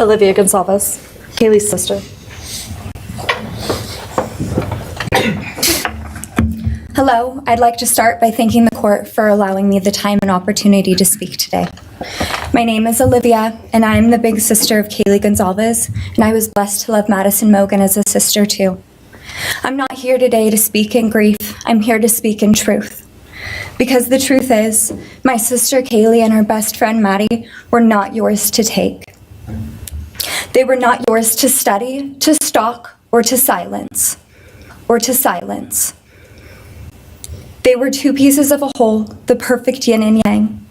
Alivea Goncalves, Kaylee's sister. Hello, I'd like to start by thanking the court for allowing me the time and opportunity to speak today. My name is Alivea, and I am the big sister of Kaylee Goncalves, and I was blessed to love Madison Mogan as a sister too. I'm not here today to speak in grief, I'm here to speak in truth. Because the truth is, my sister Kaylee and her best friend Maddie were not yours to take. They were not yours to study, to stalk, or to silence. They were two pieces of a whole, the perfect yin and yang.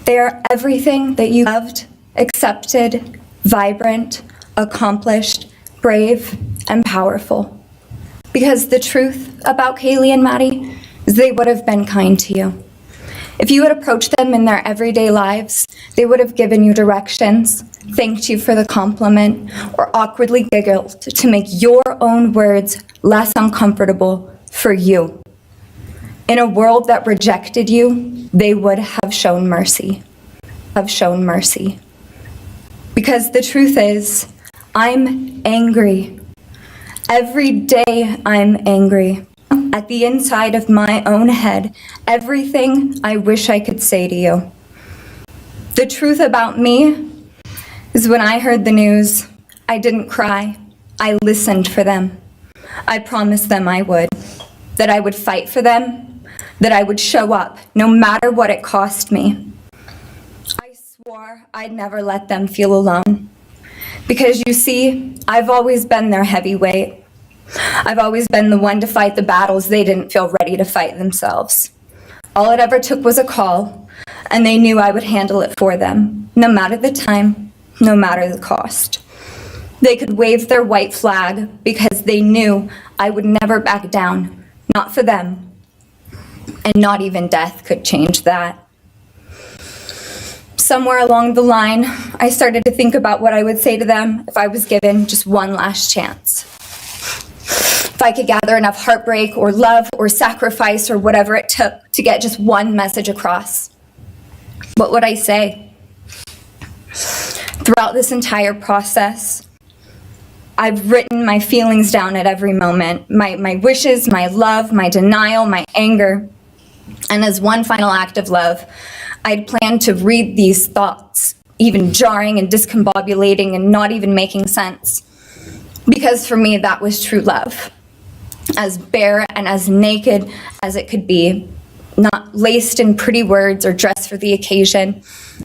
They are everything that you loved, accepted, vibrant, accomplished, brave, and powerful. Because the truth about Kaylee and Maddie is they would have been kind to you. If you had approached them in their everyday lives, they would have given you directions, thanked you for the compliment, or awkwardly giggled to make your own words less uncomfortable for you. In a world that rejected you, they would have shown mercy. Because the truth is, I'm angry. Every day I'm angry. At the inside of my own head, everything I wish I could say to you. The truth about me is when I heard the news, I didn't cry. I listened for them. I promised them I would, that I would fight for them, that I would show up, no matter what it cost me. I swore I'd never let them feel alone. Because you see, I've always been their heavyweight. I've always been the one to fight the battles they didn't feel ready to fight themselves. All it ever took was a call, and they knew I would handle it for them, no matter the time, no matter the cost. They could wave their white flag because they knew I would never back down, not for them. And not even death could change that. Somewhere along the line, I started to think about what I would say to them if I was given just one last chance. If I could gather enough heartbreak or love or sacrifice or whatever it took to get just one message across, what would I say? Throughout this entire process, I've written my feelings down at every moment, my wishes, my love, my denial, my anger. And as one final act of love, I'd planned to read these thoughts, even jarring and discombobulating and not even making sense. Because for me, that was true love. As bare and as naked as it could be, not laced in pretty words or dressed for the occasion,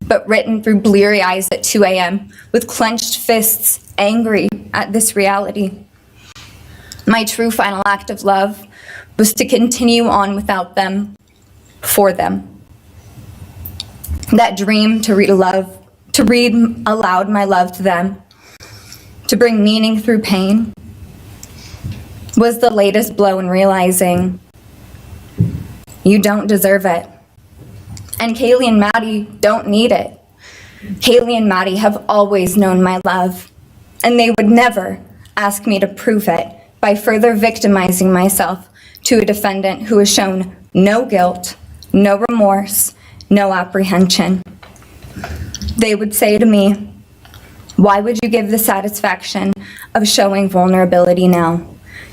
but written through bleary eyes at 2 a.m. with clenched fists, angry at this reality. My true final act of love was to continue on without them, for them. That dream to read aloud my love to them, to bring meaning through pain, was the latest blow in realizing you don't deserve it. And Kaylee and Maddie don't need it. Kaylee and Maddie have always known my love, and they would never ask me to prove it by further victimizing myself to a defendant who has shown no guilt, no remorse, no apprehension. They would say to me, "Why would you give the satisfaction of showing vulnerability now?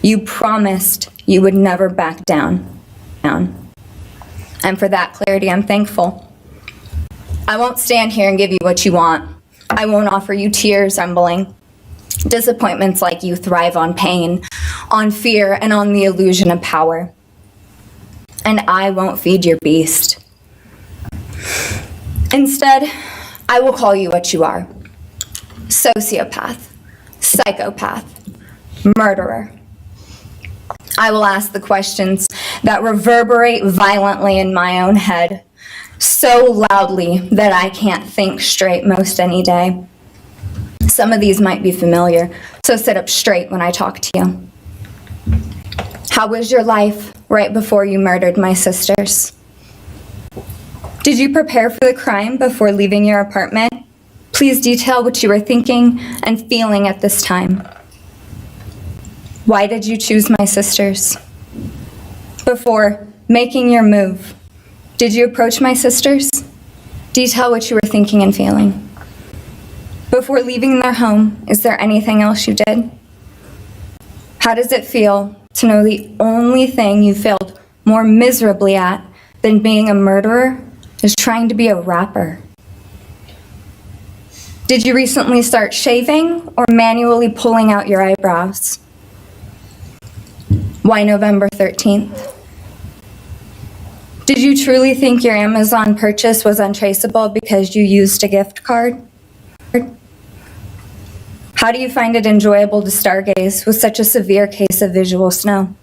You promised you would never back down." And for that clarity, I'm thankful. I won't stand here and give you what you want. I won't offer you tears trembling. Disappointments like you thrive on pain, on fear, and on the illusion of power. And I won't feed your beast. Instead, I will call you what you are. Sociopath, psychopath, murderer. I will ask the questions that reverberate violently in my own head, so loudly that I can't think straight most any day. Some of these might be familiar, so sit up straight when I talk to you. How was your life right before you murdered my sisters? Did you prepare for the crime before leaving your apartment? Please detail what you were thinking and feeling at this time. Why did you choose my sisters? Before making your move, did you approach my sisters? Detail what you were thinking and feeling. Before leaving their home, is there anything else you did? How does it feel to know the only thing you failed more miserably at than being a murderer is trying to be a rapper? Did you recently start shaving or manually pulling out your eyebrows? Why November 13th? Did you truly think your Amazon purchase was untraceable because you used a gift card? How do you find it enjoyable to stargaze with such a severe case of visual snow?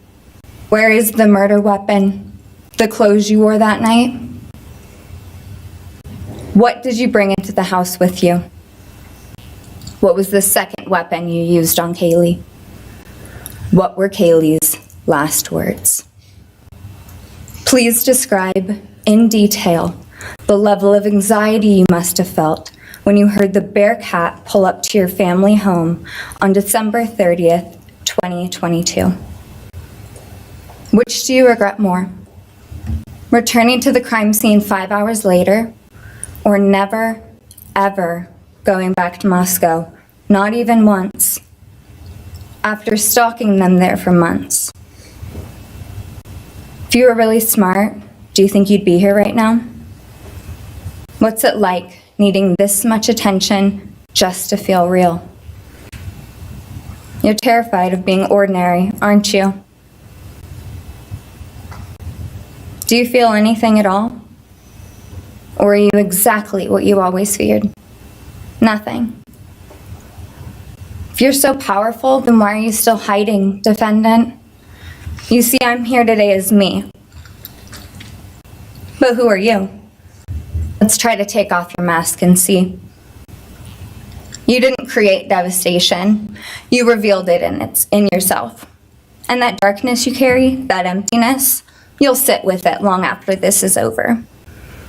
Where is the murder weapon? The clothes you wore that night? What did you bring into the house with you? What was the second weapon you used on Kaylee? What were Kaylee's last words? Please describe in detail the level of anxiety you must have felt when you heard the Bearcat pull up to your family home on December 30th, 2022. Which do you regret more? Returning to the crime scene 5 hours later, or never, ever going back to Moscow, not even once, after stalking them there for months? If you were really smart, do you think you'd be here right now? What's it like needing this much attention just to feel real? You're terrified of being ordinary, aren't you? Do you feel anything at all? Or are you exactly what you always feared? Nothing. If you're so powerful, then why are you still hiding, defendant? You see, I'm here today as me. But who are you? Let's try to take off your mask and see. You didn't create devastation. You revealed it in yourself. And that darkness you carry, that emptiness, you'll sit with it long after this is over.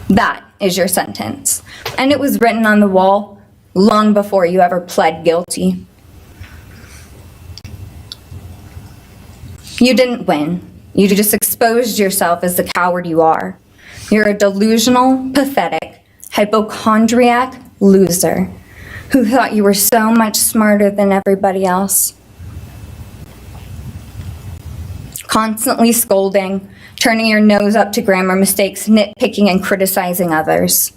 That is your sentence. And it was written on the wall long before you ever pled guilty. You didn't win. You just exposed yourself as the coward you are. You're a delusional, pathetic, hypochondriac loser who thought you were so much smarter than everybody else. Constantly scolding, turning your nose up to grammar mistakes, nitpicking and criticizing others.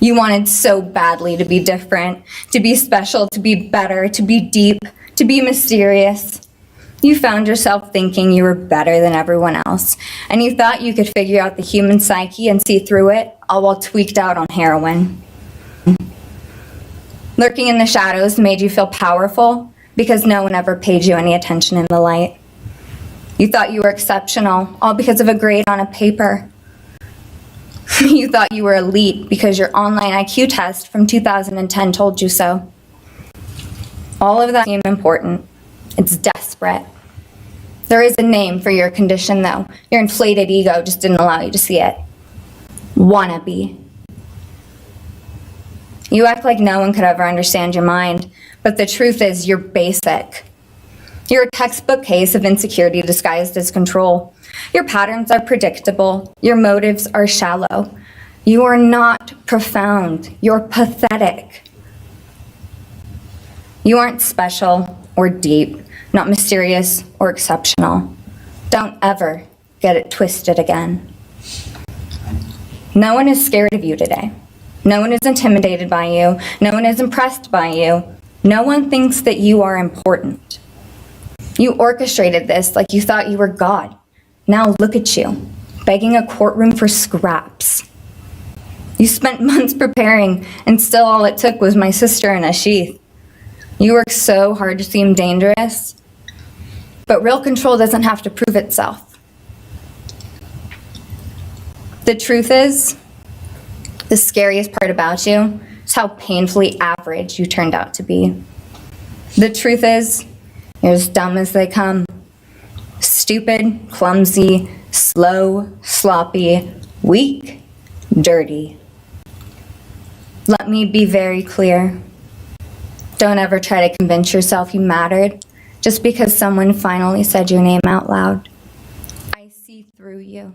You wanted so badly to be different, to be special, to be better, to be deep, to be mysterious. You found yourself thinking you were better than everyone else, and you thought you could figure out the human psyche and see through it, all while tweaked out on heroin. Lurking in the shadows made you feel powerful because no one ever paid you any attention in the light. You thought you were exceptional, all because of a grade on a paper. You thought you were elite because your online IQ test from 2010 told you so. All of that seemed important. It's desperate. There is a name for your condition, though. Your inflated ego just didn't allow you to see it. Wannabe. You act like no one could ever understand your mind, but the truth is you're basic. You're a textbook case of insecurity disguised as control. Your patterns are predictable. Your motives are shallow. You are not profound. You're pathetic. You aren't special or deep, not mysterious or exceptional. Don't ever get it twisted again. No one is scared of you today. No one is intimidated by you. No one is impressed by you. No one thinks that you are important. You orchestrated this like you thought you were God. Now look at you, begging a courtroom for scraps. You spent months preparing, and still all it took was my sister in a sheath. You work so hard to seem dangerous, but real control doesn't have to prove itself. The truth is, the scariest part about you is how painfully average you turned out to be. The truth is, you're as dumb as they come. Stupid, clumsy, slow, sloppy, weak, dirty. Let me be very clear. Don't ever try to convince yourself you mattered just because someone finally said your name out loud. I see through you.